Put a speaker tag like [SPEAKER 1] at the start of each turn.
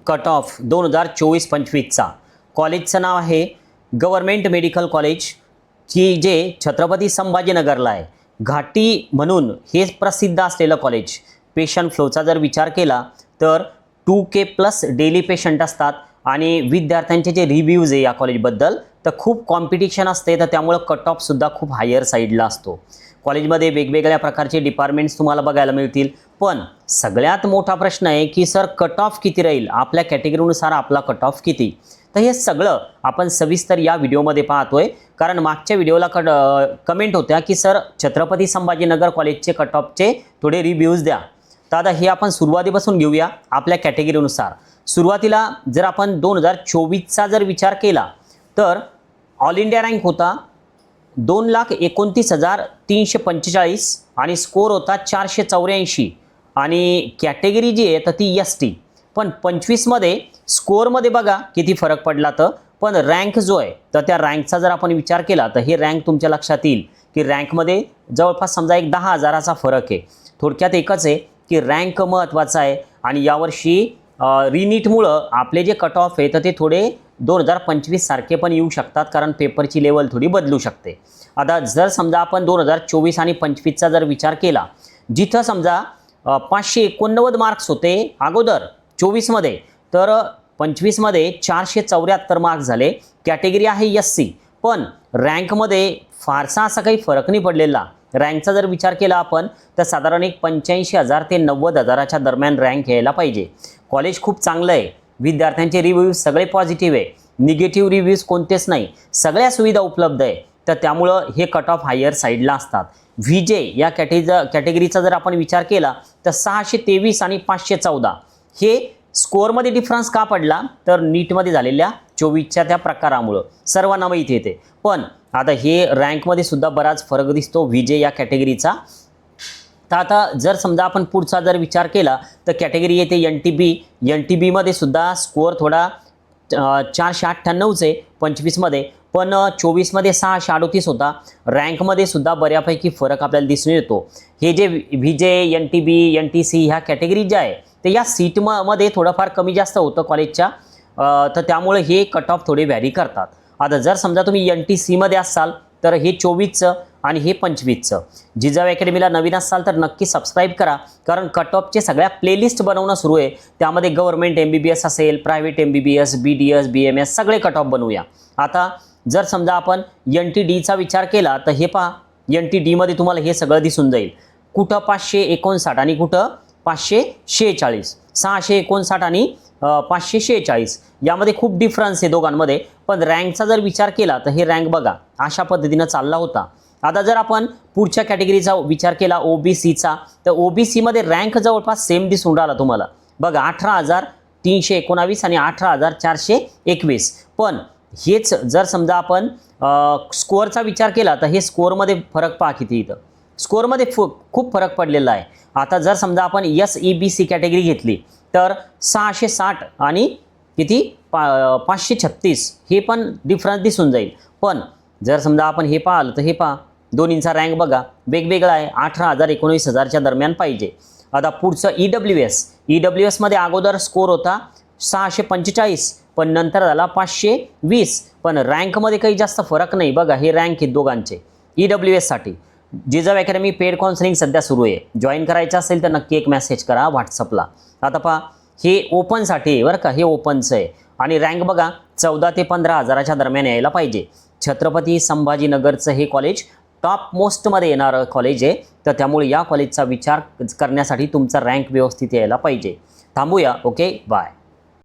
[SPEAKER 1] Cut off 2024-25चा कॉलेजचं नाव आहे government medical college, की जे छत्रपती संभाजीनगरला आहे. घाटी म्हणून हे प्रसिद्ध असलेलं कॉलेज. पेशंट फ्लोचा जर विचार केला तर 2K+ डेली पेशंट असतात आणि विद्यार्थ्यांचे जे रिव्ह्यूज आहे या कॉलेजबद्दल तर खूप कॉम्पिटिशन असते, तर त्यामुळे कट ऑफसुद्धा खूप हायर साईडला असतो. कॉलेजमध्ये वेगवेगळ्या प्रकारचे डिपार्टमेंट्स तुम्हाला बघायला मिळतील. पण सगळ्यात मोठा प्रश्न आहे की सर कट ऑफ किती राहील, आपल्या कॅटेगरीनुसार आपला कट ऑफ किती. तर हे सगळं आपण सविस्तर या व्हिडिओमध्ये पाहतोय, कारण मागच्या व्हिडिओला कमेंट होत्या की सर छत्रपती संभाजीनगर कॉलेजचे कट ऑफचे थोडे रिव्ह्यूज द्या. तर आता हे आपण सुरुवातीपासून घेऊया आपल्या कॅटेगरीनुसार. सुरुवातीला जर आपण 2024चा जर विचार केला तर ऑल इंडिया रँक होता 2,29,345 आणि स्कोर होता 484 आणि कॅटेगरी जी आहे तर ती ST. पण 25मध्ये स्कोअरमध्ये बघा किती फरक पडला. तर पण रँक जो आहे तर त्या रँकचा जर आपण विचार केला तर हे रँक तुमच्या लक्षात येईल की रँकमध्ये जवळपास समजा एक 10,000चा फरक आहे. थोडक्यात एकच आहे की रँक महत्त्वाचा आहे आणि यावर्षी रिनीटमुळं आपले जे कट ऑफ आहे तर ते थोडे 2025 सारखे पण येऊ शकतात, कारण पेपरची लेवल थोडी बदलू शकते. आता जर समजा आपण 2024 आणि 25चा जर विचार केला, जिथं समजा 589 मार्क्स होते अगोदर 24मध्ये, तर 25मध्ये 474 मार्क्स झाले. कॅटेगरी आहे SC, पण रँकमध्ये फारसा असा काही फरक नाही पडलेला. रँकचा जर विचार केला आपण तर साधारण एक 85,000 ते 90,000च्या दरम्यान रँक यायला पाहिजे. कॉलेज खूप चांगलं आहे, विद्यार्थ्यांचे रिव्ह्यूज सगळे पॉझिटिव्ह आहे, निगेटिव्ह रिव्ह्यूज कोणतेच नाही, सगळ्या सुविधा उपलब्ध आहे. तर त्यामुळं हे कट ऑफ हायर साईडला असतात. VJ या कॅटेगरीचा जर आपण विचार केला तर 623 आणि 514 हे स्कोअरमध्ये डिफरन्स का पडला, तर नीटमध्ये झालेल्या 24च्या त्या प्रकारामुळं सर्वांना माहिती येते. पण आता हे रँकमध्ये सुद्धा बराच फरक दिसतो VJ या कॅटेगरीचा. तर आता जर समजा आपण पुढचा जर विचार केला तर कॅटेगरी येते NTB. NTBमध्ये सुद्धा स्कोअर थोडा 498 आहे 25मध्ये, पण 24मध्ये 638 होता. रँकमध्ये सुद्धा बऱ्यापैकी फरक आपल्याला दिसून येतो. हे जे VJ, NTB, NTC ह्या कॅटेगरी ज्या आहे तर या सीटमध्ये थोडंफार कमी जास्त होतं कॉलेजच्या, तर त्यामुळे हे कट ऑफ थोडे व्हॅरी करतात. आता जर समजा तुम्ही NTCमध्ये असाल तर हे 24चं आणि हे 25चं. जिजाऊ अकॅडमीला नवीन असाल तर नक्की सबस्क्राईब करा, कारण कट ऑफचे सगळ्या प्लेलिस्ट बनवणं सुरू आहे. त्यामध्ये गव्हर्मेंट MBBS असेल, प्रायव्हेट MBBS, BDS, BMS सगळे कट ऑफ बनवूया. आता जर समजा आपण NTDचा विचार केला तर हे पहा, NTDमध्ये तुम्हाला हे सगळं दिसून जाईल. कुठं 559 आणि कुठं 546, 659 आणि 546 यामध्ये खूप डिफरन्स आहे दोघांमध्ये. पण रँकचा जर विचार केला तर हे रँक बघा अशा पद्धतीनं चालला होता. आता जर आपण पुढच्या कॅटेगरीचा विचार केला OBCचा, तर OBCमध्ये रँक जवळपास सेम दिसून राहिला तुम्हाला बघा, 18,319 आणि 18,421. पण हेच जर समजा आपण स्कोअरचा विचार केला तर हे स्कोअरमध्ये फरक पहा किती, इथं स्कोअरमध्ये खूप फरक पडलेला आहे. आता जर समजा आपण SEBC कॅटेगरी घेतली तर 660 आणि किती 536 हे पण डिफरन्स दिसून जाईल. पण जर समजा आपण हे पाहिलं तर हे पहा दोन्हींचा रँक बघा वेगवेगळा आहे, 18,000 19,000च्या दरम्यान पाहिजे. आता पुढचं EWS मध्ये अगोदर स्कोर होता 645, पण नंतर झाला 520. पण रँकमध्ये काही जास्त फरक नाही बघा, हे रँक आहेत दोघांचे EWSसाठी. जिजाऊ अकॅडमी पेड काउन्सिलिंग सध्या सुरू आहे, जॉईन करायचं असेल तर नक्की एक मेसेज करा व्हॉट्सअपला. आता पहा हे ओपनसाठी आहे बरं का, हे ओपनचं आहे आणि रँक बघा 14,000 ते 15,000च्या दरम्यान यायला पाहिजे. छत्रपती संभाजीनगरचं हे कॉलेज टॉप मोस्टमध्ये येणारं कॉलेज आहे, तर त्यामुळे या कॉलेजचा विचार करण्यासाठी तुमचा रँक व्यवस्थित यायला पाहिजे. थांबूया. Okay, bye.